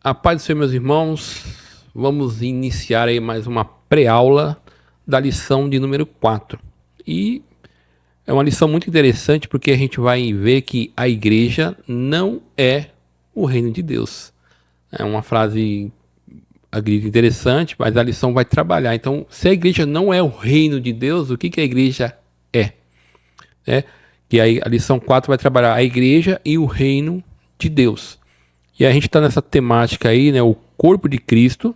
A paz do Senhor, meus irmãos. Vamos iniciar aí mais uma pré-aula da lição de número 4. E é uma lição muito interessante porque a gente vai ver que a igreja não é o reino de Deus. É uma frase interessante, mas a lição vai trabalhar. Então, se a igreja não é o reino de Deus, o que a igreja é? Que aí a lição 4 vai trabalhar a igreja e o reino de Deus. E a gente está nessa temática aí, né? O corpo de Cristo,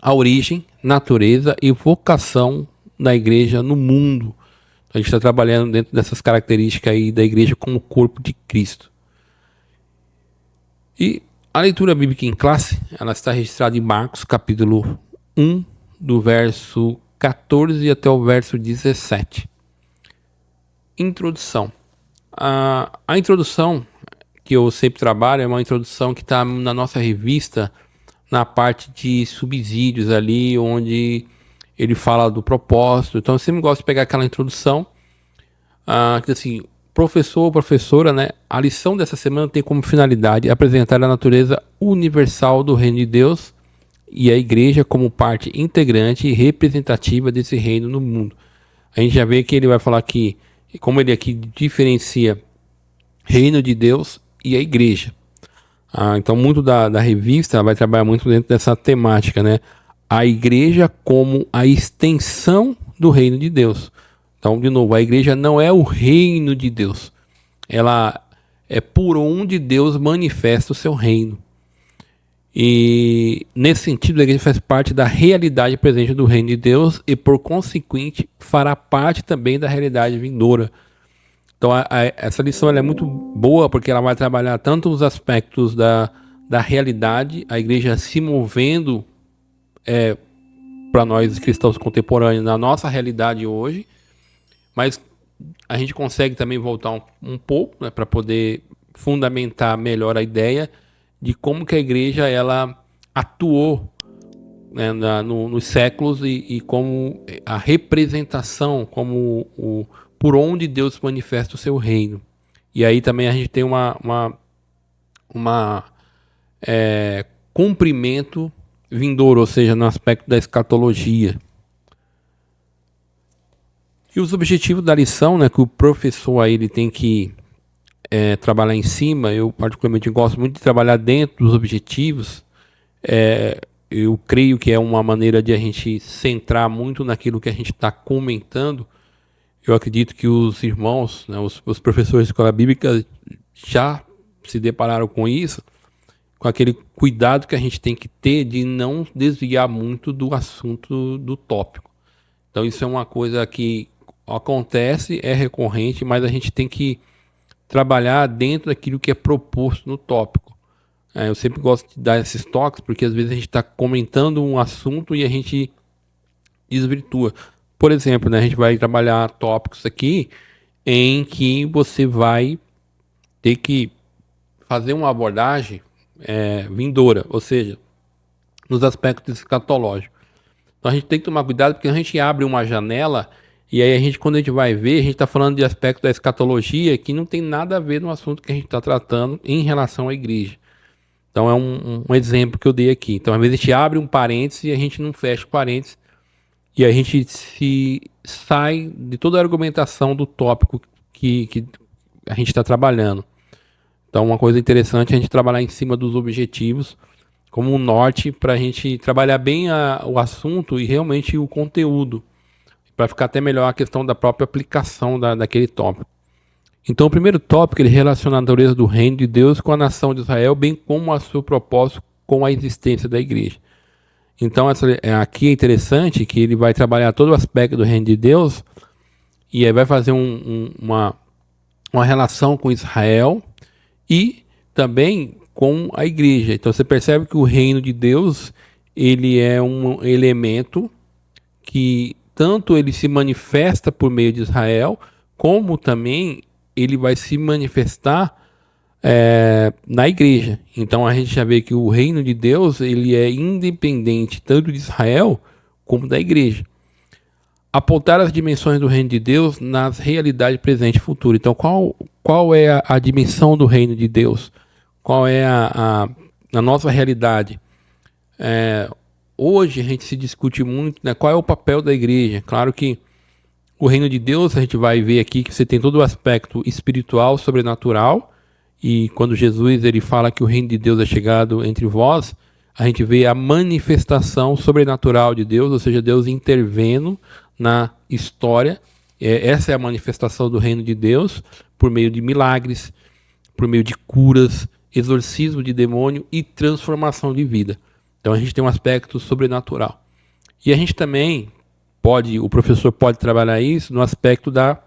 a origem, natureza e vocação da igreja no mundo. Então, a gente está trabalhando dentro dessas características aí da igreja como corpo de Cristo. E a leitura bíblica em classe, ela está registrada em Marcos, capítulo 1, do verso 14 até o verso 17. Introdução. A introdução que eu sempre trabalho é uma introdução que está na nossa revista, na parte de subsídios ali, onde ele fala do propósito. Então eu sempre gosto de pegar aquela introdução, que assim, professor ou professora, né? A lição dessa semana tem como finalidade apresentar a natureza universal do reino de Deus e a igreja como parte integrante e representativa desse reino no mundo. A gente já vê que ele vai falar que, como ele aqui diferencia reino de Deus e a igreja. Então muito da revista vai trabalhar muito dentro dessa temática, né? A igreja como a extensão do reino de Deus. Então, de novo, a igreja não é o reino de Deus. Ela é por onde Deus manifesta o seu reino. E nesse sentido, a igreja faz parte da realidade presente do reino de Deus e, por consequente, fará parte também da realidade vindoura. Então, essa lição ela é muito boa porque ela vai trabalhar tanto os aspectos da realidade, a igreja se movendo para nós cristãos contemporâneos na nossa realidade hoje, mas a gente consegue também voltar um pouco, né, para poder fundamentar melhor a ideia de como que a igreja ela atuou, né, nos séculos e como a representação, como por onde Deus manifesta o seu reino. E aí também a gente tem cumprimento vindouro, ou seja, no aspecto da escatologia. E os objetivos da lição, né, que o professor aí ele tem que trabalhar em cima, eu particularmente gosto muito de trabalhar dentro dos objetivos. Eu creio que é uma maneira de a gente centrar muito naquilo que a gente está comentando. Eu acredito que os irmãos, né, os professores de escola bíblica já se depararam com isso, com aquele cuidado que a gente tem que ter de não desviar muito do assunto do tópico. Então isso é uma coisa que acontece, é recorrente, mas a gente tem que trabalhar dentro daquilo que é proposto no tópico. Eu sempre gosto de dar esses toques, porque às vezes a gente está comentando um assunto e a gente desvirtua. Por exemplo, né, a gente vai trabalhar tópicos aqui em que você vai ter que fazer uma abordagem vindoura, ou seja, nos aspectos escatológicos. Então a gente tem que tomar cuidado porque a gente abre uma janela e aí quando a gente vai ver, a gente está falando de aspectos da escatologia que não tem nada a ver no assunto que a gente está tratando em relação à igreja. Então é um exemplo que eu dei aqui. Então às vezes a gente abre um parênteses e a gente não fecha o parênteses. E a gente se sai de toda a argumentação do tópico que a gente está trabalhando. Então, uma coisa interessante é a gente trabalhar em cima dos objetivos como um norte para a gente trabalhar bem o assunto e realmente o conteúdo, para ficar até melhor a questão da própria aplicação daquele tópico. Então, o primeiro tópico ele relaciona a natureza do reino de Deus com a nação de Israel, bem como a seu propósito com a existência da igreja. Então, aqui é interessante que ele vai trabalhar todo o aspecto do reino de Deus e aí vai fazer uma relação com Israel e também com a igreja. Então, você percebe que o reino de Deus ele é um elemento que tanto ele se manifesta por meio de Israel, como também ele vai se manifestar na igreja. Então a gente já vê que o reino de Deus ele é independente tanto de Israel como da igreja. Apontar as dimensões do reino de Deus nas realidades presente e futuro. Então qual é a dimensão do reino de Deus? Qual é na nossa realidade, hoje a gente se discute muito, né, qual é o papel da igreja. Claro que o reino de Deus, a gente vai ver aqui que você tem todo o aspecto espiritual, sobrenatural, e quando Jesus ele fala que o reino de Deus é chegado entre vós, a gente vê a manifestação sobrenatural de Deus, ou seja, Deus intervendo na história. Essa é a manifestação do reino de Deus, por meio de milagres, por meio de curas, exorcismo de demônio e transformação de vida. Então a gente tem um aspecto sobrenatural. E a gente também o professor pode trabalhar isso no aspecto da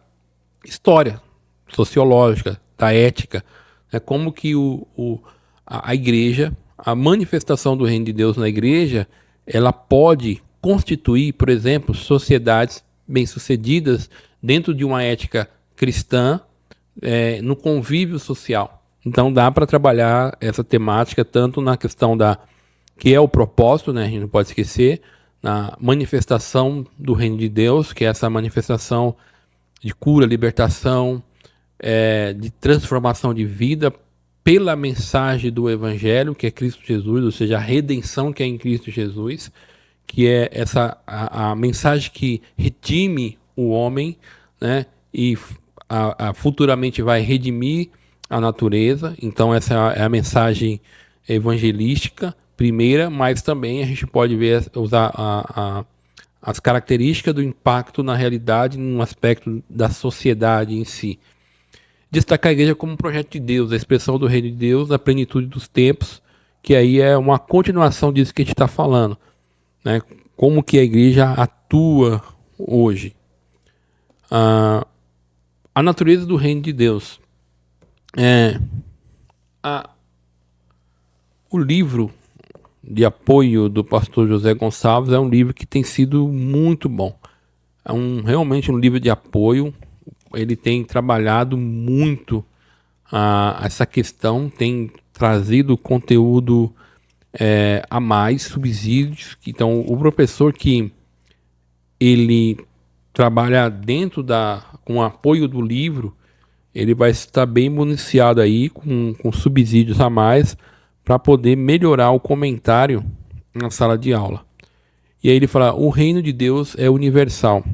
história sociológica, da ética, né? Como que a igreja, a manifestação do reino de Deus na igreja, ela pode constituir, por exemplo, sociedades bem-sucedidas dentro de uma ética cristã, no convívio social. Então dá para trabalhar essa temática tanto na questão que é o propósito, né? A gente não pode esquecer, na manifestação do reino de Deus, que é essa manifestação de cura, libertação, de transformação de vida pela mensagem do Evangelho, que é Cristo Jesus, ou seja, a redenção que é em Cristo Jesus, que é a mensagem que redime o homem, né, e futuramente vai redimir a natureza. Então essa é a mensagem evangelística primeira, mas também a gente pode usar as características do impacto na realidade, num aspecto da sociedade em si. Destacar a igreja como um projeto de Deus, a expressão do reino de Deus na plenitude dos tempos, que aí é uma continuação disso que a gente está falando, né? Como que a igreja atua hoje. A natureza do reino de Deus. O livro de apoio do pastor José Gonçalves é um livro que tem sido muito bom. É realmente um livro de apoio. Ele tem trabalhado muito essa questão, tem trazido conteúdo a mais, subsídios. Então, o professor que ele trabalha dentro com o apoio do livro, ele vai estar bem municiado aí com subsídios a mais para poder melhorar o comentário na sala de aula. E aí ele fala: o reino de Deus é universal.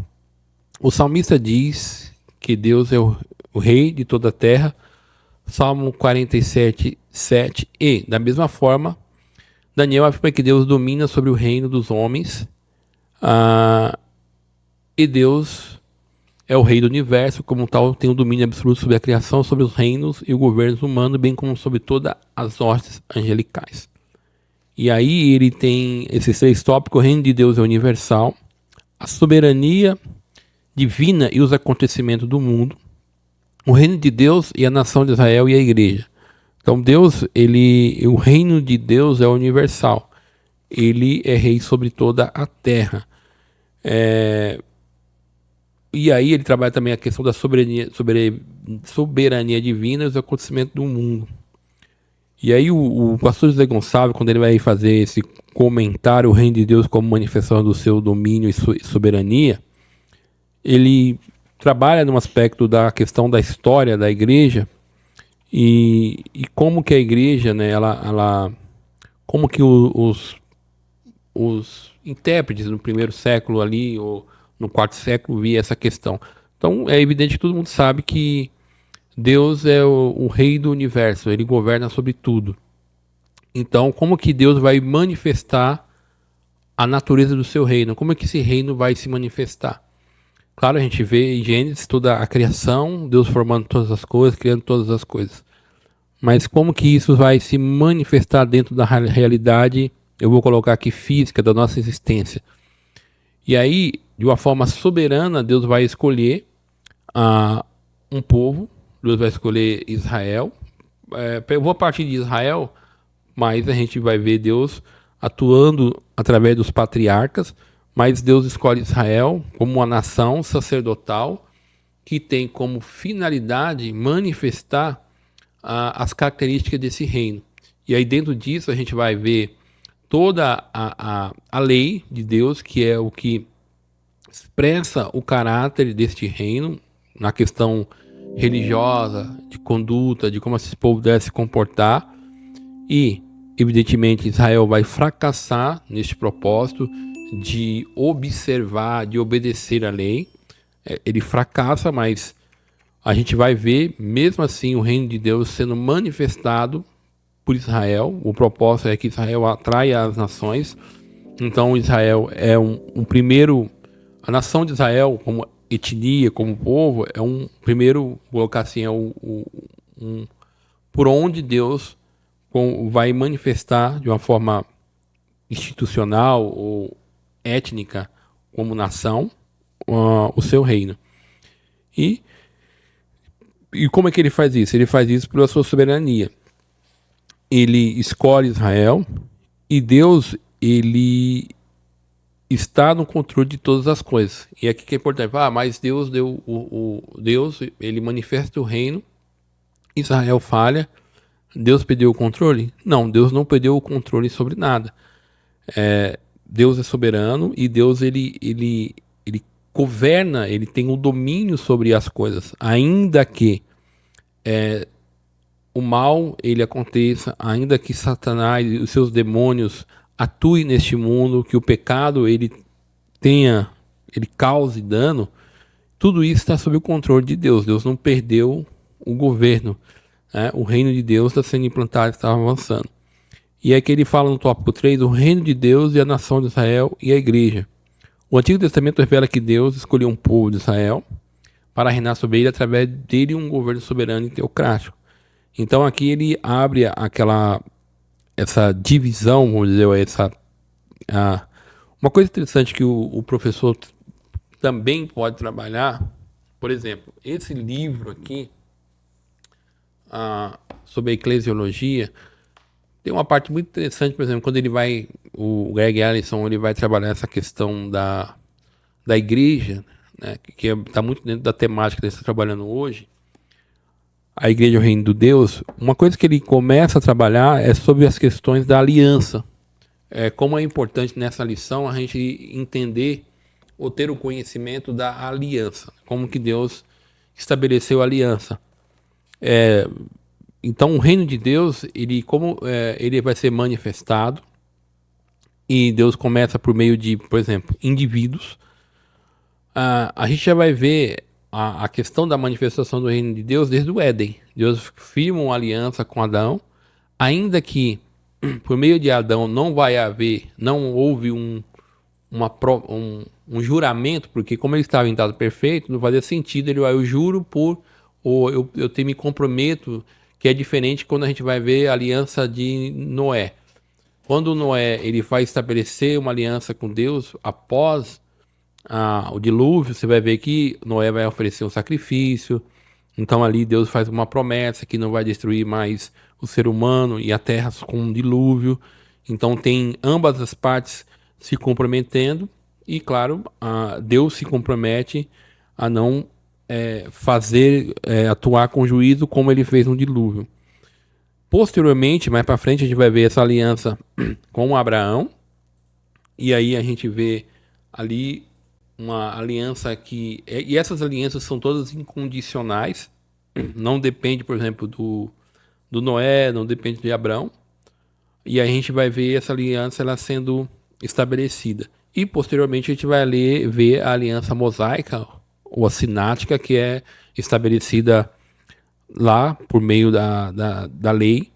O salmista diz que Deus é o rei de toda a terra, Salmo 47, 7. E, da mesma forma, Daniel afirma que Deus domina sobre o reino dos homens, e Deus é o rei do universo, como tal, tem o domínio absoluto sobre a criação, sobre os reinos e o governo humano, bem como sobre todas as hostes angelicais. E aí ele tem esses 3 tópicos: o reino de Deus é universal, a soberania divina e os acontecimentos do mundo, o reino de Deus e a nação de Israel e a igreja. Então o reino de Deus é universal. Ele é rei sobre toda a terra. E aí ele trabalha também a questão da soberania divina e os acontecimentos do mundo. E aí o pastor José Gonçalves, quando ele vai fazer esse comentário, o reino de Deus como manifestação do seu domínio e soberania, ele trabalha no aspecto da questão da história da igreja e como que a igreja, né, como que os intérpretes no 1º século ali, ou no 4º século, via essa questão. Então é evidente que todo mundo sabe que Deus é o rei do universo, ele governa sobre tudo. Então, como que Deus vai manifestar a natureza do seu reino? Como é que esse reino vai se manifestar? Claro, a gente vê em Gênesis toda a criação, Deus formando todas as coisas, criando todas as coisas. Mas como que isso vai se manifestar dentro da realidade, eu vou colocar aqui, física, da nossa existência? E aí, de uma forma soberana, Deus vai escolher um povo, Deus vai escolher Israel. Eu vou partir de Israel, mas a gente vai ver Deus atuando através dos patriarcas, mas Deus escolhe Israel como uma nação sacerdotal que tem como finalidade manifestar as características desse reino. E aí dentro disso a gente vai ver toda a lei de Deus, que é o que expressa o caráter deste reino na questão religiosa, de conduta, de como esse povo deve se comportar. E Evidentemente, Israel vai fracassar neste propósito de observar, de obedecer a lei. Ele fracassa, mas a gente vai ver, mesmo assim, o reino de Deus sendo manifestado por Israel. O propósito é que Israel atraia as nações. Então, Israel é um primeiro... A nação de Israel, como etnia, como povo, é um primeiro, colocar assim, por onde Deus vai manifestar de uma forma institucional ou étnica, como nação, o seu reino. E como é que ele faz isso? Ele faz isso pela sua soberania. Ele escolhe Israel e Deus, ele está no controle de todas as coisas. E aqui que é importante. Mas Deus deu Deus, ele manifesta o reino, Israel falha, Deus perdeu o controle? Não, Deus não perdeu o controle sobre nada. Deus é soberano e Deus ele governa, ele tem o domínio sobre as coisas, ainda que o mal ele aconteça, ainda que Satanás e os seus demônios atuem neste mundo, que o pecado ele cause dano, tudo isso está sob o controle de Deus. Deus não perdeu o governo, né? O reino de Deus está sendo implantado, está avançando. E é que ele fala no tópico 3, o reino de Deus e a nação de Israel e a igreja. O Antigo Testamento revela que Deus escolheu um povo de Israel para reinar sobre ele, através dele um governo soberano e teocrático. Então aqui ele abre essa divisão, vamos dizer, uma coisa interessante que o professor também pode trabalhar, por exemplo, esse livro aqui, sobre a eclesiologia, tem uma parte muito interessante, por exemplo, quando o Greg Allison, ele vai trabalhar essa questão da igreja, né, que está muito dentro da temática que ele está trabalhando hoje, a igreja é o reino de Deus. Uma coisa que ele começa a trabalhar é sobre as questões da aliança. Como é importante nessa lição a gente entender ou ter o conhecimento da aliança, como que Deus estabeleceu a aliança. Então o reino de Deus, ele vai ser manifestado, e Deus começa por meio de, por exemplo, indivíduos. A gente já vai ver a questão da manifestação do reino de Deus desde o Éden. Deus firma uma aliança com Adão, ainda que por meio de Adão não houve um juramento, porque como ele estava em estado perfeito, não fazia sentido eu juro ou eu me comprometo, que é diferente quando a gente vai ver a aliança de Noé. Quando Noé ele vai estabelecer uma aliança com Deus após o dilúvio, você vai ver que Noé vai oferecer um sacrifício. Então ali Deus faz uma promessa que não vai destruir mais o ser humano e a terra com um dilúvio. Então tem ambas as partes se comprometendo e, claro, Deus se compromete a não atuar com juízo como ele fez no dilúvio. Posteriormente, mais para frente, a gente vai ver essa aliança com Abraão, e aí a gente vê ali uma aliança e essas alianças são todas incondicionais, não depende, por exemplo, do Noé, não depende de Abraão, e a gente vai ver essa aliança ela sendo estabelecida. E posteriormente a gente vai ver a aliança mosaica, ou a sinática, que é estabelecida lá por meio da lei.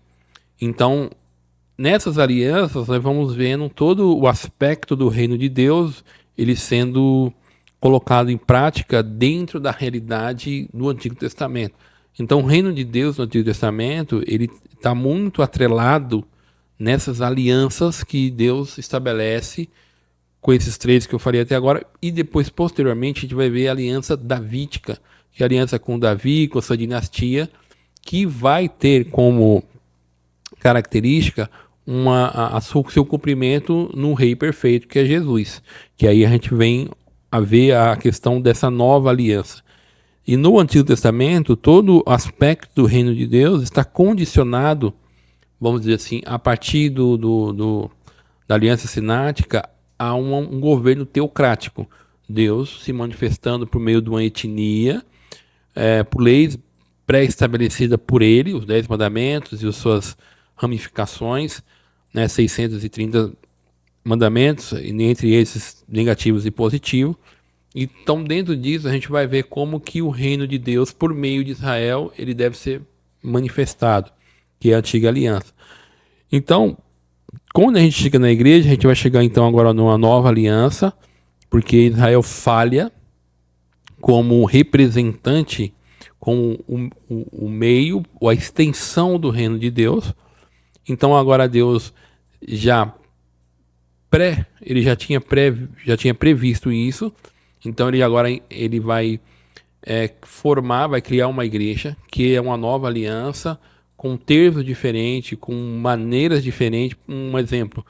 Então, nessas alianças, nós vamos vendo todo o aspecto do reino de Deus, ele sendo colocado em prática dentro da realidade do Antigo Testamento. Então, o reino de Deus no Antigo Testamento, ele está muito atrelado nessas alianças que Deus estabelece com esses três que eu falei até agora, e depois, posteriormente, a gente vai ver a aliança davídica, que é a aliança com Davi, com essa dinastia, que vai ter como característica seu cumprimento no rei perfeito, que é Jesus. Que aí a gente vem a ver a questão dessa nova aliança. E no Antigo Testamento, todo aspecto do reino de Deus está condicionado, vamos dizer assim, a partir da aliança sinática, a um governo teocrático. Deus se manifestando por meio de uma etnia, por leis pré-estabelecida por ele, os 10 mandamentos e as suas ramificações, né, 630 mandamentos, e entre esses negativos e positivos. Então, dentro disso, a gente vai ver como que o reino de Deus, por meio de Israel, ele deve ser manifestado, que é a antiga aliança. Então, quando a gente chega na igreja, a gente vai chegar então agora numa nova aliança, porque Israel falha como representante, como o meio, ou a extensão do reino de Deus. Então agora Deus ele já tinha previsto isso. Então ele vai vai criar uma igreja que é uma nova aliança, com termos diferentes, com maneiras diferentes. Um exemplo,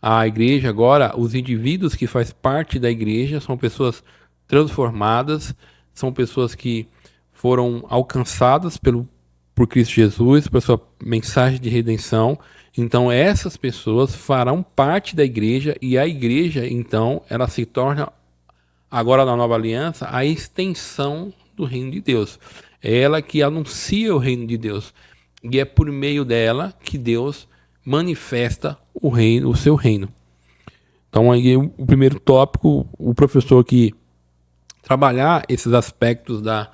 a igreja agora, os indivíduos que fazem parte da igreja são pessoas transformadas, são pessoas que foram alcançadas por Cristo Jesus, por sua mensagem de redenção. Então essas pessoas farão parte da igreja, e a igreja, então, ela se torna, agora na nova aliança, a extensão do reino de Deus. É ela que anuncia o reino de Deus. E é por meio dela que Deus manifesta o seu reino. Então aí o primeiro tópico, o professor que trabalhar esses aspectos da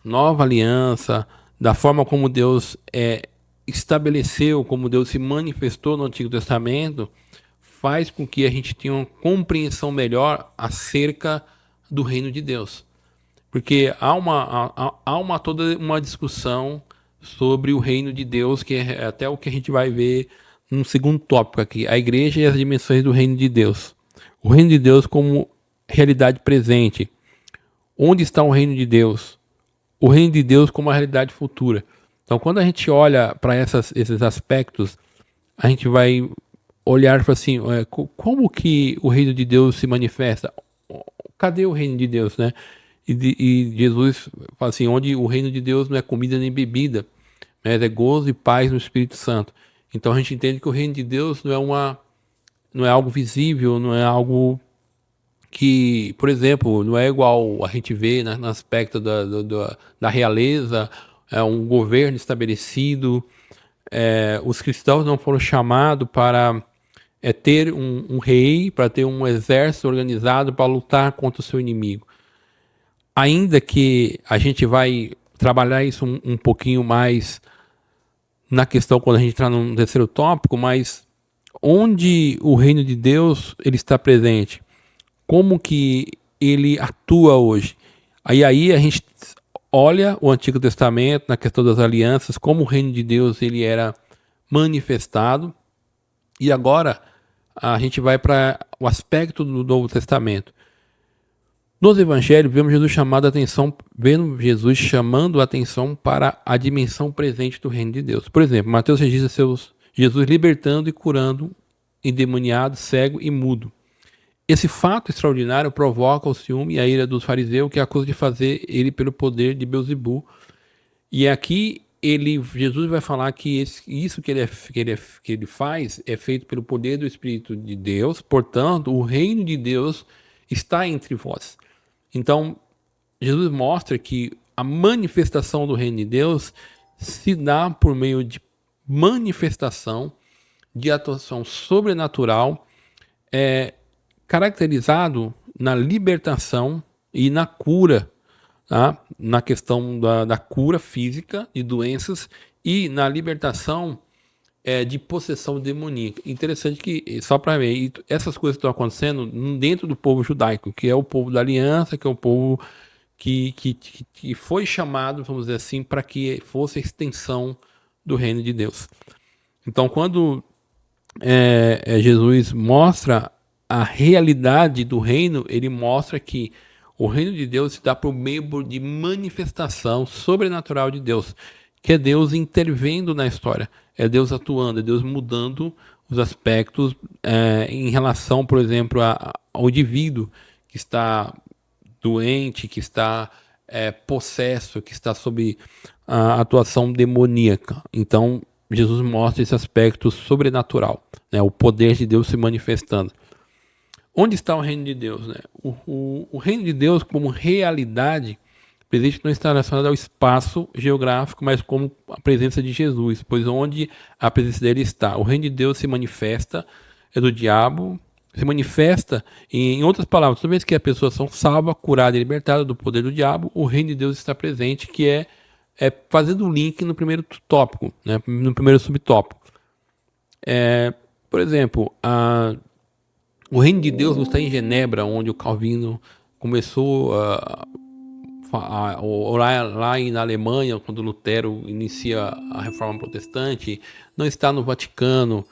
nova aliança, da forma como Deus estabeleceu, como Deus se manifestou no Antigo Testamento, faz com que a gente tenha uma compreensão melhor acerca do reino de Deus. Porque há toda uma discussão sobre o reino de Deus, que é até o que a gente vai ver no segundo tópico aqui, a igreja e as dimensões do reino de Deus. O reino de Deus como realidade presente. Onde está o reino de Deus? O reino de Deus como a realidade futura. Então, quando a gente olha para esses aspectos, a gente vai olhar para assim, como que o reino de Deus se manifesta? Cadê o reino de Deus, né? E Jesus fala assim, onde o reino de Deus não é comida nem bebida, mas é gozo e paz no Espírito Santo. Então a gente entende que o reino de Deus não é algo visível, não é algo que, por exemplo, não é igual a gente vê, né, no aspecto da realeza, um governo estabelecido. Os cristãos não foram chamados para ter um rei, para ter um exército organizado para lutar contra o seu inimigo. Ainda que a gente vai trabalhar isso um pouquinho mais na questão quando a gente entrar no terceiro tópico, mas onde o reino de Deus ele está presente? Como que ele atua hoje? Aí a gente olha o Antigo Testamento na questão das alianças, como o reino de Deus ele era manifestado, e agora a gente vai para o aspecto do Novo Testamento. Nos evangelhos, vemos Jesus chamando a atenção para a dimensão presente do reino de Deus. Por exemplo, Mateus registra Jesus libertando e curando endemoniado, cego e mudo. Esse fato extraordinário provoca o ciúme e a ira dos fariseus, que acusa de fazer ele pelo poder de Beelzebul. E aqui Jesus vai falar que isso que ele faz é feito pelo poder do Espírito de Deus. Portanto, o reino de Deus está entre vós. Então, Jesus mostra que a manifestação do reino de Deus se dá por meio de manifestação, de atuação sobrenatural, caracterizado na libertação e na cura, tá? Na questão da cura física de doenças e na libertação de possessão demoníaca. Interessante que, só para ver, essas coisas estão acontecendo dentro do povo judaico, que é o povo da aliança, que é o povo que foi chamado, vamos dizer assim, para que fosse a extensão do reino de Deus. Então, quando Jesus mostra a realidade do reino, ele mostra que o reino de Deus se dá por meio de manifestação sobrenatural de Deus, que é Deus intervindo na história, é Deus atuando, é Deus mudando os aspectos em relação, por exemplo, ao indivíduo que está doente, que está possesso, que está sob a atuação demoníaca. Então, Jesus mostra esse aspecto sobrenatural, né? O poder de Deus se manifestando. Onde está o reino de Deus, né? O reino de Deus como realidade presente não está relacionado ao espaço geográfico, mas como a presença de Jesus, pois onde a presença dele está. O reino de Deus se manifesta, é do diabo, se manifesta, em outras palavras, toda vez que a pessoa são salva, curada e libertada do poder do diabo, o reino de Deus está presente, que é fazendo o link no primeiro tópico, né, no primeiro subtópico. Por exemplo, o reino de Deus não está em Genebra, onde o Calvino começou lá na Alemanha, quando Lutero inicia a Reforma Protestante, não está no Vaticano,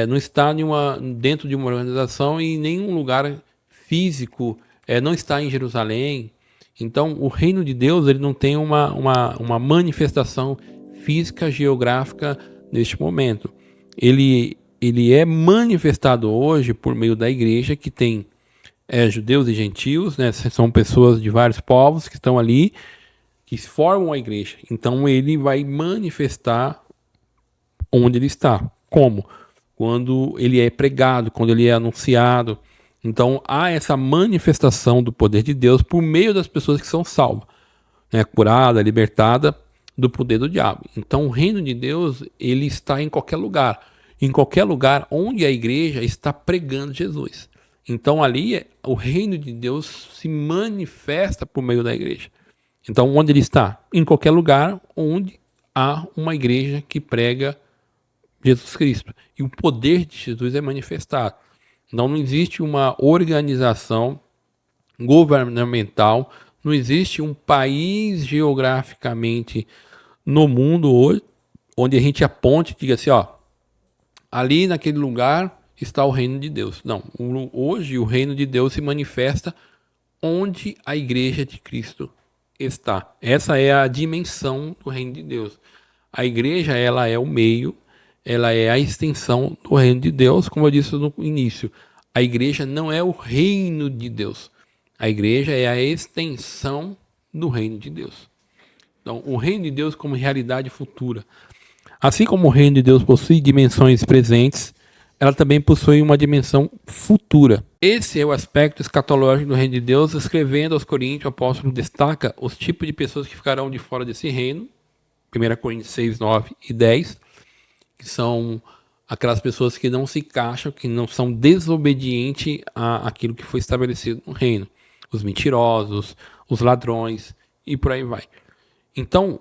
não está dentro de uma organização e em nenhum lugar físico, não está em Jerusalém. Então, o reino de Deus ele não tem uma manifestação física, geográfica neste momento. Ele é manifestado hoje por meio da igreja, que tem judeus e gentios, né? São pessoas de vários povos que estão ali, que formam a igreja. Então ele vai manifestar onde ele está. Como? Quando ele é pregado, quando ele é anunciado. Então há essa manifestação do poder de Deus por meio das pessoas que são salvas, né? Curada, libertada do poder do diabo. Então o reino de Deus ele está em qualquer lugar onde a igreja está pregando Jesus. Então ali o reino de Deus se manifesta por meio da igreja. Então onde ele está? Em qualquer lugar onde há uma igreja que prega Jesus Cristo. E o poder de Jesus é manifestado. Então não existe uma organização governamental, não existe um país geograficamente no mundo hoje onde a gente aponte e diga assim, ali naquele lugar está o reino de Deus. Não, hoje o reino de Deus se manifesta onde a igreja de Cristo está. Essa é a dimensão do reino de Deus. A igreja, ela é o meio, ela é a extensão do reino de Deus, como eu disse no início. A igreja não é o reino de Deus. A igreja é a extensão do reino de Deus. Então, o reino de Deus como realidade futura. Assim como o reino de Deus possui dimensões presentes, ela também possui uma dimensão futura. Esse é o aspecto escatológico do reino de Deus. Escrevendo aos Coríntios, o apóstolo destaca os tipos de pessoas que ficarão de fora desse reino. 1 Coríntios 6, 9 e 10, que são aquelas pessoas que não se encaixam, que não são desobedientes àquilo que foi estabelecido no reino. Os mentirosos, os ladrões e por aí vai. Então,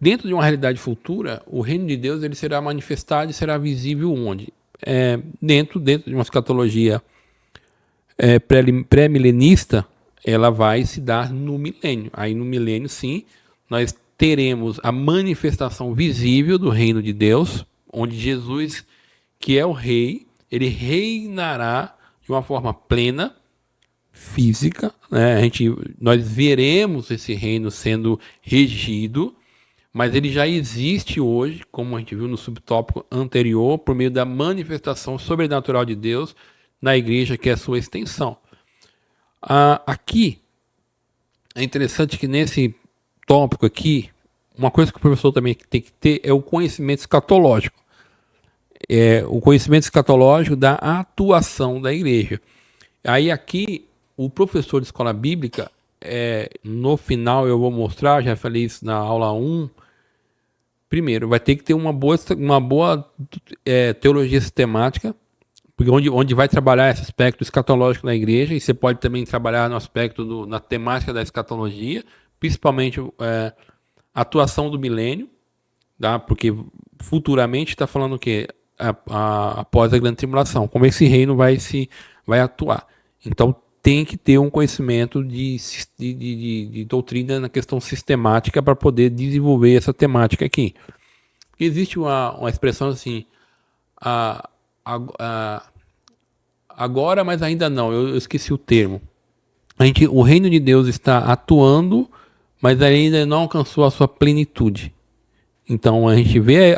dentro de uma realidade futura, o reino de Deus ele será manifestado e será visível onde? Dentro de uma escatologia pré-milenista, ela vai se dar no milênio. Aí no milênio, sim, nós teremos a manifestação visível do reino de Deus, onde Jesus, que é o rei, ele reinará de uma forma plena, física, né? Nós veremos esse reino sendo regido, mas ele já existe hoje, como a gente viu no subtópico anterior, por meio da manifestação sobrenatural de Deus na igreja, que é a sua extensão. Aqui, é interessante que nesse tópico aqui, uma coisa que o professor também tem que ter é o conhecimento escatológico. O conhecimento escatológico da atuação da igreja. Aí aqui, o professor de escola bíblica, no final eu vou mostrar, já falei isso na aula 1, primeiro, vai ter que ter uma boa teologia sistemática, porque onde vai trabalhar esse aspecto escatológico na igreja, e você pode também trabalhar no aspecto na temática da escatologia, principalmente a atuação do milênio, tá? Porque futuramente está falando o quê? Após a grande tribulação, como esse reino vai atuar. Então tem que ter um conhecimento de doutrina na questão sistemática para poder desenvolver essa temática aqui. Existe uma expressão assim, agora, mas ainda não, eu esqueci o termo. O reino de Deus está atuando, mas ainda não alcançou a sua plenitude. Então a gente vê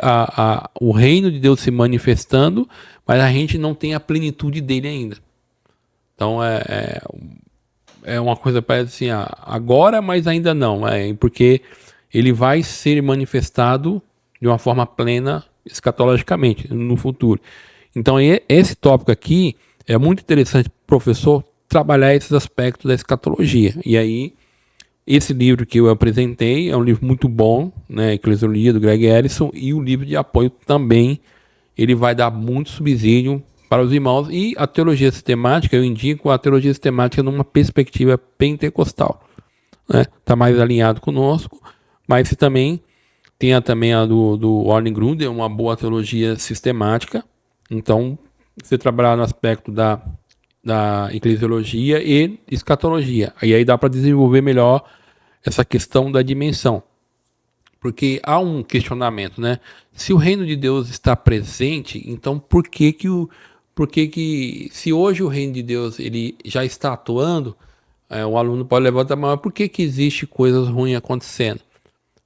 o reino de Deus se manifestando, mas a gente não tem a plenitude dele ainda. Então é uma coisa parece assim, agora, mas ainda não, porque ele vai ser manifestado de uma forma plena escatologicamente no futuro. Então esse tópico aqui é muito interessante para o professor trabalhar esses aspectos da escatologia. E aí Esse livro que eu apresentei é um livro muito bom, né, Eclesiologia, do Greg Ellison, e o livro de apoio também, ele vai dar muito subsídio para os irmãos. E a teologia sistemática, eu indico a teologia sistemática numa perspectiva pentecostal, né? Tá mais alinhado conosco, mas se também tem também a do Orne Grunder, uma boa teologia sistemática. Então, você trabalhar no aspecto da eclesiologia e escatologia. Aí dá para desenvolver melhor essa questão da dimensão. Porque há um questionamento, né? Se o reino de Deus está presente, então por que se hoje o reino de Deus ele já está atuando, o aluno pode levantar a mão, por que existe coisas ruins acontecendo?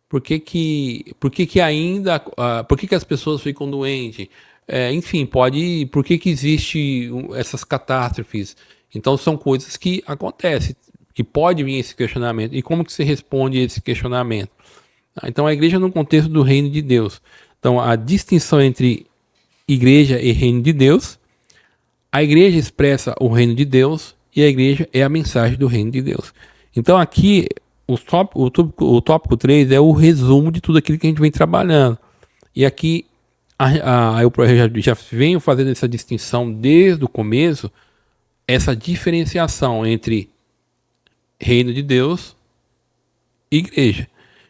Por que ainda, por que as pessoas ficam doentes? Enfim, por que existe essas catástrofes? Então são coisas que acontecem, que pode vir esse questionamento. E como que se responde esse questionamento? Então a igreja no contexto do reino de Deus. Então a distinção entre igreja e reino de Deus, a igreja expressa o reino de Deus e a igreja é a mensagem do reino de Deus. Então aqui o tópico 3 é o resumo de tudo aquilo que a gente vem trabalhando. E aqui eu já venho fazendo essa distinção desde o começo, essa diferenciação entre reino de Deus e igreja.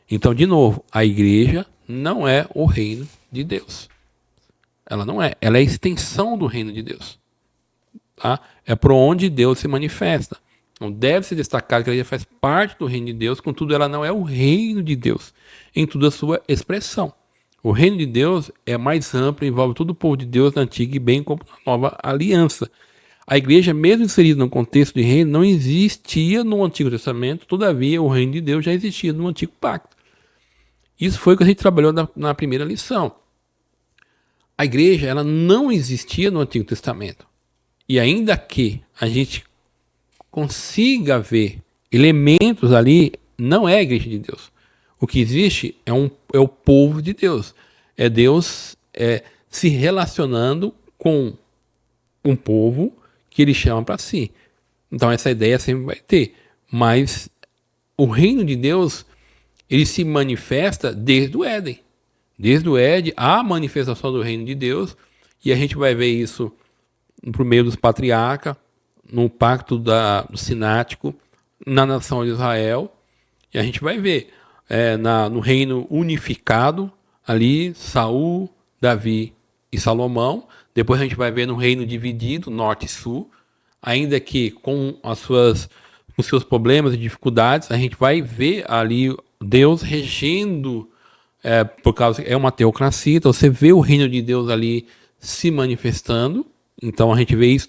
Então, de novo, a igreja não é o reino de Deus. Ela não é. Ela é a extensão do reino de Deus. Tá? É por onde Deus se manifesta. Então, deve se destacar que a igreja faz parte do reino de Deus, contudo, ela não é o reino de Deus em toda a sua expressão. O reino de Deus é mais amplo, envolve todo o povo de Deus na antiga e bem como na nova aliança. A igreja, mesmo inserida no contexto de reino, não existia no Antigo Testamento, todavia o reino de Deus já existia no Antigo Pacto. Isso foi o que a gente trabalhou na primeira lição. A igreja ela não existia no Antigo Testamento. E ainda que a gente consiga ver elementos ali, não é a igreja de Deus. O que existe é o povo de Deus. É Deus se relacionando com um povo que ele chama para si. Então essa ideia sempre vai ter. Mas o reino de Deus, ele se manifesta desde o Éden. Desde o Éden, há a manifestação do reino de Deus, e a gente vai ver isso por meio dos patriarcas, no pacto do sinático, na nação de Israel, e a gente vai ver no reino unificado, ali, Saul, Davi e Salomão. Depois a gente vai ver no reino dividido, norte e sul, ainda que com os seus problemas e dificuldades, a gente vai ver ali Deus regendo, por causa é uma teocracia, então você vê o reino de Deus ali se manifestando. Então a gente vê isso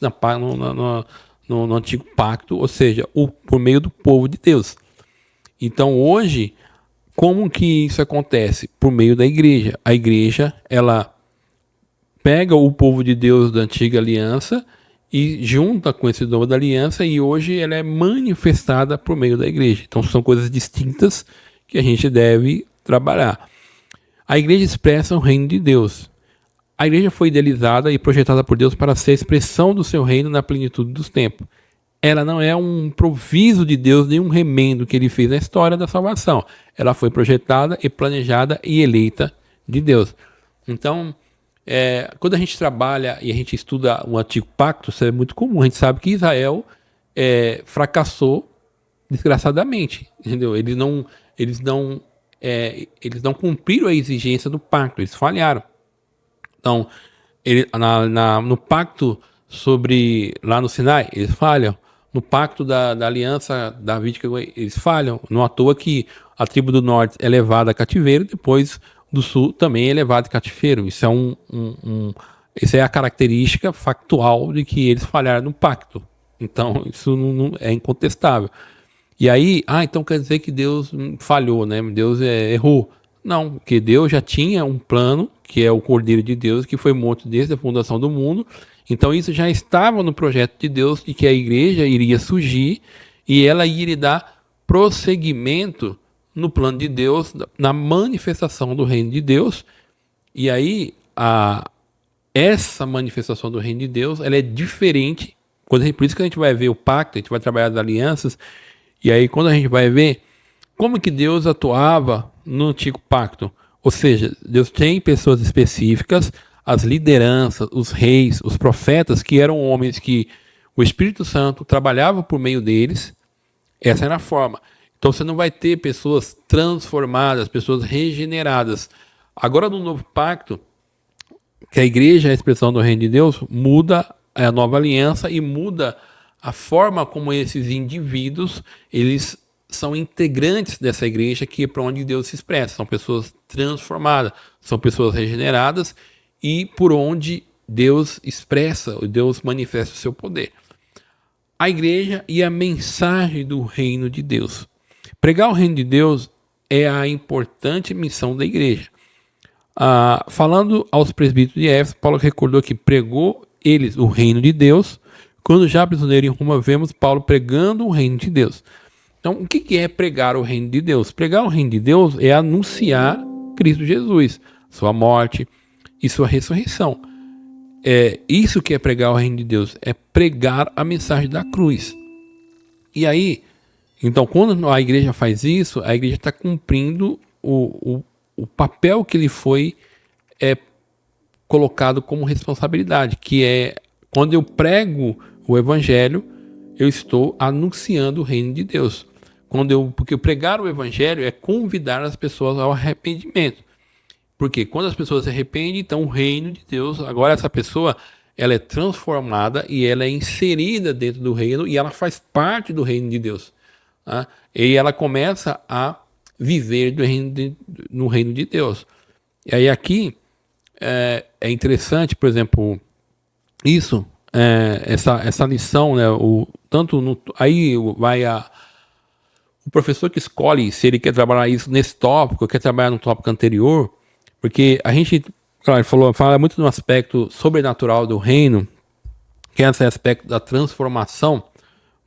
no Antigo Pacto, ou seja, por meio do povo de Deus. Então hoje, como que isso acontece? Por meio da igreja. A igreja, ela pega o povo de Deus da antiga aliança e junta com esse novo da aliança, e hoje ela é manifestada por meio da igreja. Então são coisas distintas que a gente deve trabalhar. A igreja expressa o reino de Deus. A igreja foi idealizada e projetada por Deus para ser a expressão do seu reino na plenitude dos tempos. Ela não é um improviso de Deus, nem um remendo que ele fez na história da salvação. Ela foi projetada e planejada e eleita de Deus. Então, quando a gente trabalha e a gente estuda o Antigo Pacto, isso é muito comum. A gente sabe que Israel fracassou desgraçadamente, entendeu? Eles não cumpriram a exigência do pacto, eles falharam. Então, no pacto lá no Sinai, eles falham. No pacto da aliança davídica, eles falham. Não à toa que a tribo do norte é levada a cativeiro, depois do sul também é levada a cativeiro. Isso isso é a característica factual de que eles falharam no pacto. Então, isso não é incontestável. E aí, então quer dizer que Deus falhou, né? Deus errou. Não, porque Deus já tinha um plano, que é o Cordeiro de Deus, que foi morto desde a fundação do mundo. Então isso já estava no projeto de Deus, de que a igreja iria surgir e ela iria dar prosseguimento no plano de Deus, na manifestação do reino de Deus. E aí, essa manifestação do reino de Deus, ela é diferente. Por isso que a gente vai ver o pacto, a gente vai trabalhar as alianças, e aí quando a gente vai ver, Como que Deus atuava no Antigo Pacto? Ou seja, Deus tem pessoas específicas, as lideranças, os reis, os profetas, que eram homens que o Espírito Santo trabalhava por meio deles. Essa era a forma. Então você não vai ter pessoas transformadas, pessoas regeneradas. Agora no novo pacto, que a igreja é a expressão do reino de Deus, muda a nova aliança e muda a forma como esses indivíduos, eles são integrantes dessa igreja, que é para onde Deus se expressa. São pessoas transformadas, são pessoas regeneradas e por onde Deus expressa, Deus manifesta o seu poder. A igreja e a mensagem do reino de Deus. Pregar o reino de Deus é a importante missão da igreja. Falando aos presbíteros de Éfeso, Paulo recordou que pregou eles o reino de Deus. Quando já prisioneiro em Roma, vemos Paulo pregando o reino de Deus. Então, o que é pregar o reino de Deus? Pregar o reino de Deus é anunciar Cristo Jesus, sua morte e sua ressurreição. É isso que é pregar o reino de Deus, é pregar a mensagem da cruz. E aí, então, quando a igreja faz isso, a igreja está cumprindo o papel que lhe foi colocado como responsabilidade, que é quando eu prego o evangelho, eu estou anunciando o reino de Deus. Porque pregar o evangelho é convidar as pessoas ao arrependimento. Porque quando as pessoas se arrependem, então o reino de Deus, agora essa pessoa, ela é transformada e ela é inserida dentro do reino e ela faz parte do reino de Deus. Tá? E ela começa a viver no reino de Deus. E aí aqui é interessante, por exemplo, isso, essa lição, né? Aí vai o professor que escolhe se ele quer trabalhar isso nesse tópico, ou quer trabalhar no tópico anterior, porque a gente, claro, fala muito do aspecto sobrenatural do reino, que é esse aspecto da transformação,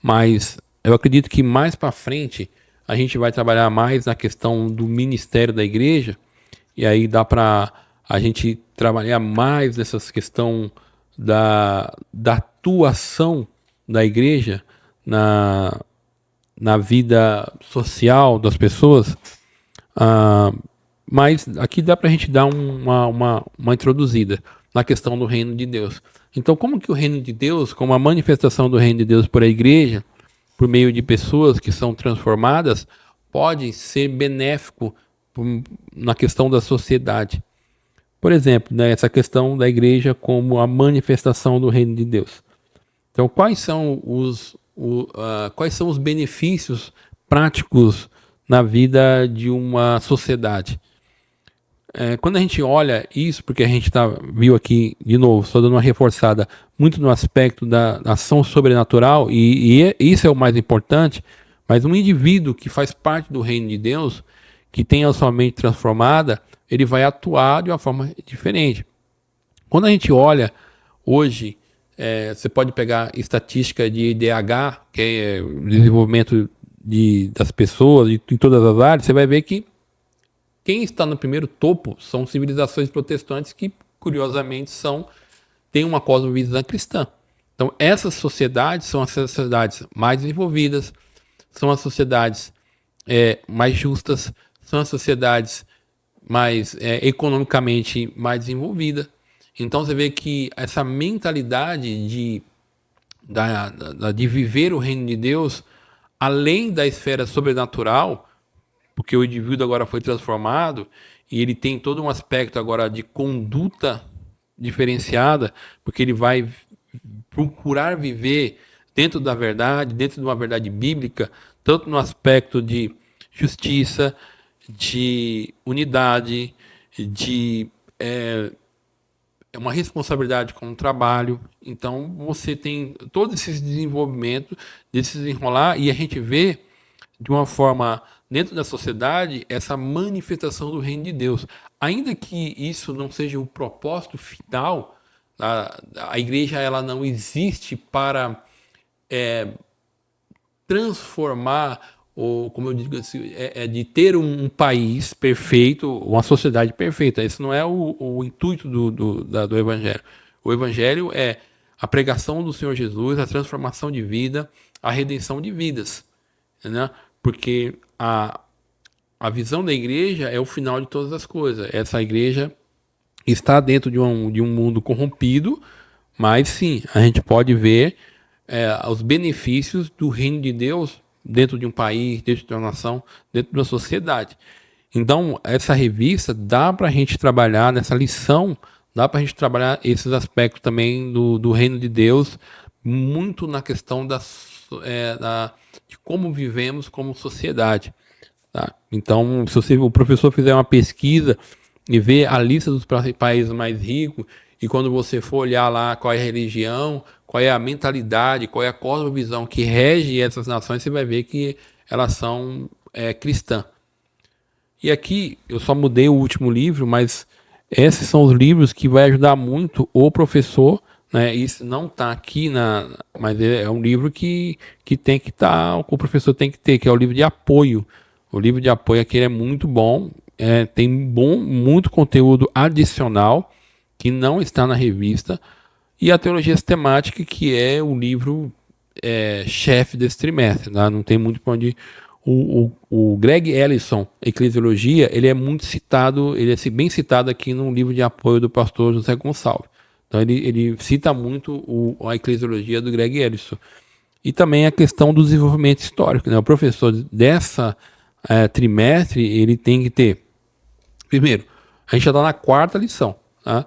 mas eu acredito que mais para frente a gente vai trabalhar mais na questão do ministério da igreja, e aí dá para a gente trabalhar mais nessa questão da atuação da igreja na vida social das pessoas. Mas aqui dá para a gente dar uma introduzida na questão do reino de Deus. Então, como que o reino de Deus, como a manifestação do reino de Deus por a igreja, por meio de pessoas que são transformadas, pode ser benéfico na questão da sociedade? Por exemplo, né, essa questão da igreja como a manifestação do reino de Deus. Então, quais são os benefícios práticos na vida de uma sociedade? Quando a gente olha isso, porque a gente viu aqui, de novo, só dando uma reforçada, muito no aspecto da ação sobrenatural, e isso é o mais importante, mas um indivíduo que faz parte do reino de Deus, que tem a sua mente transformada, ele vai atuar de uma forma diferente. Quando a gente olha hoje, você pode pegar estatística de IDH, que é o desenvolvimento das pessoas em todas as áreas, você vai ver que quem está no primeiro topo são civilizações protestantes que, curiosamente, têm uma cosmovisão cristã. Então, essas sociedades são as sociedades mais desenvolvidas, são as sociedades mais justas, são as sociedades mais economicamente mais desenvolvidas. Então, você vê que essa mentalidade de viver o reino de Deus, além da esfera sobrenatural, porque o indivíduo agora foi transformado e ele tem todo um aspecto agora de conduta diferenciada, porque ele vai procurar viver dentro da verdade, dentro de uma verdade bíblica, tanto no aspecto de justiça, de unidade, de uma responsabilidade com o trabalho. Então você tem todo esse desenvolvimento, desse desenrolar, e a gente vê de uma forma dentro da sociedade essa manifestação do reino de Deus. Ainda que isso não seja o propósito final, a igreja ela não existe para transformar, ou como eu digo assim, de ter um país perfeito, uma sociedade perfeita. Esse não é o intuito do evangelho. O evangelho é a pregação do Senhor Jesus, a transformação de vida, a redenção de vidas, né? Porque a visão da igreja é o final de todas as coisas. Essa igreja está dentro de um mundo corrompido, mas sim, a gente pode ver os benefícios do reino de Deus dentro de um país, dentro de uma nação, dentro de uma sociedade. Então, essa revista dá para a gente trabalhar nessa lição, dá para a gente trabalhar esses aspectos também do reino de Deus, muito na questão de como vivemos como sociedade. Tá? Então, se o professor fizer uma pesquisa e ver a lista dos países mais ricos, e quando você for olhar lá qual é a religião, qual é a mentalidade, qual é a cosmovisão que rege essas nações, você vai ver que elas são cristãs. E aqui eu só mudei o último livro, mas esses são os livros que vai ajudar muito o professor, né? Isso não está aqui mas é um livro que tem que estar, o professor tem que ter, que é o livro de apoio. O livro de apoio aqui é muito bom, tem muito conteúdo adicional que não está na revista, e a teologia sistemática, que é o livro chefe desse trimestre, tá? Não tem muito para onde. O Greg Ellison, Eclesiologia, ele é muito citado, ele é bem citado aqui no livro de apoio do pastor José Gonçalves. Então ele cita muito a Eclesiologia do Greg Ellison. E também a questão do desenvolvimento histórico, né? O professor dessa trimestre, ele tem que ter, primeiro, a gente já está na quarta lição, tá?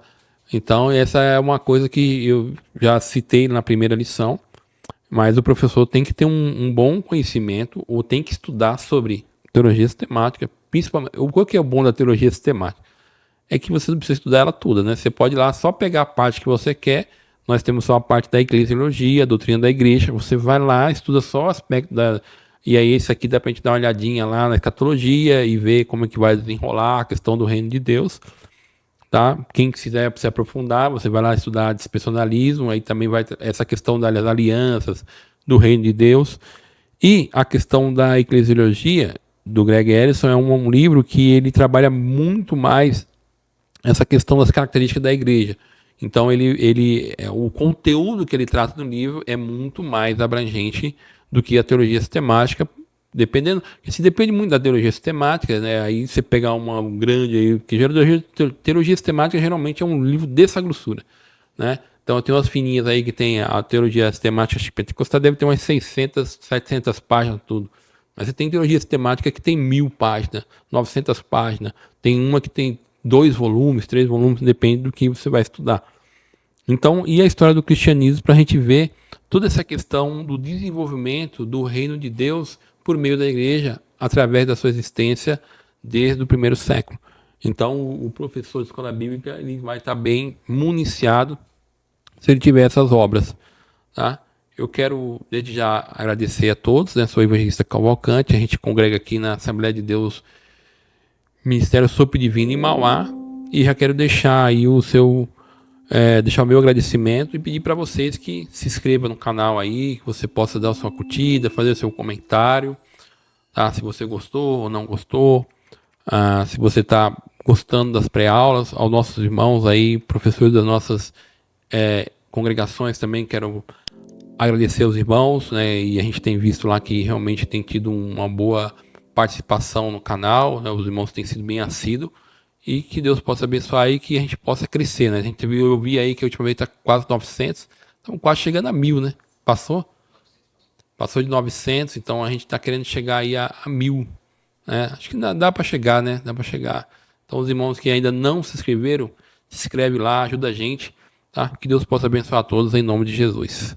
Então essa é uma coisa que eu já citei na primeira lição, mas o professor tem que ter um bom conhecimento, ou tem que estudar sobre teologia sistemática, principalmente. O que é o bom da teologia sistemática? É que você não precisa estudar ela toda, né? Você pode ir lá só pegar a parte que você quer. Nós temos só a parte da eclesiologia, a doutrina da igreja. Você vai lá, estuda só o aspecto da. E aí, esse aqui dá pra gente dar uma olhadinha lá na escatologia e ver como é que vai desenrolar a questão do reino de Deus. Tá? Quem quiser se aprofundar, você vai lá estudar dispensacionalismo, aí também vai essa questão das alianças do reino de Deus. E a questão da eclesiologia do Greg Ellison é um livro que ele trabalha muito mais essa questão das características da igreja. Então o conteúdo que ele trata no livro é muito mais abrangente do que a teologia sistemática, dependendo, se depende muito da teologia sistemática, né? Aí você pegar uma grande aí, que teologia sistemática geralmente é um livro dessa grossura, né? Então tem umas fininhas aí que tem a teologia sistemática pentecostal, deve ter umas 600, 700 páginas tudo. Mas você tem teologia sistemática que tem 1000 páginas, 900 páginas, tem uma que tem 2 volumes, 3 volumes, depende do que você vai estudar. Então, e a história do cristianismo para a gente ver toda essa questão do desenvolvimento do reino de Deus por meio da igreja, através da sua existência desde o primeiro século. Então, o professor de escola bíblica ele vai estar bem municiado se ele tiver essas obras. Tá? Eu quero, desde já, agradecer a todos, né? Sou evangelista Cavalcante, a gente congrega aqui na Assembleia de Deus, Ministério Sopro Divino em Mauá, e já quero deixar aí deixar o meu agradecimento e pedir para vocês que se inscrevam no canal aí, que você possa dar a sua curtida, fazer o seu comentário, tá? Se você gostou ou não gostou, se você está gostando das pré-aulas, aos nossos irmãos aí, professores das nossas congregações também, quero agradecer aos irmãos, né? E a gente tem visto lá que realmente tem tido uma boa participação no canal, né? Os irmãos têm sido bem assíduos. E que Deus possa abençoar aí, que a gente possa crescer, né? Eu vi aí que a última vez está quase 900, estamos quase chegando a 1000, né? Passou de 900, então a gente está querendo chegar aí a 1000, né? Acho que dá para chegar, né? Dá para chegar. Então os irmãos que ainda não se inscreveram, se inscreve lá, ajuda a gente, tá? Que Deus possa abençoar a todos em nome de Jesus.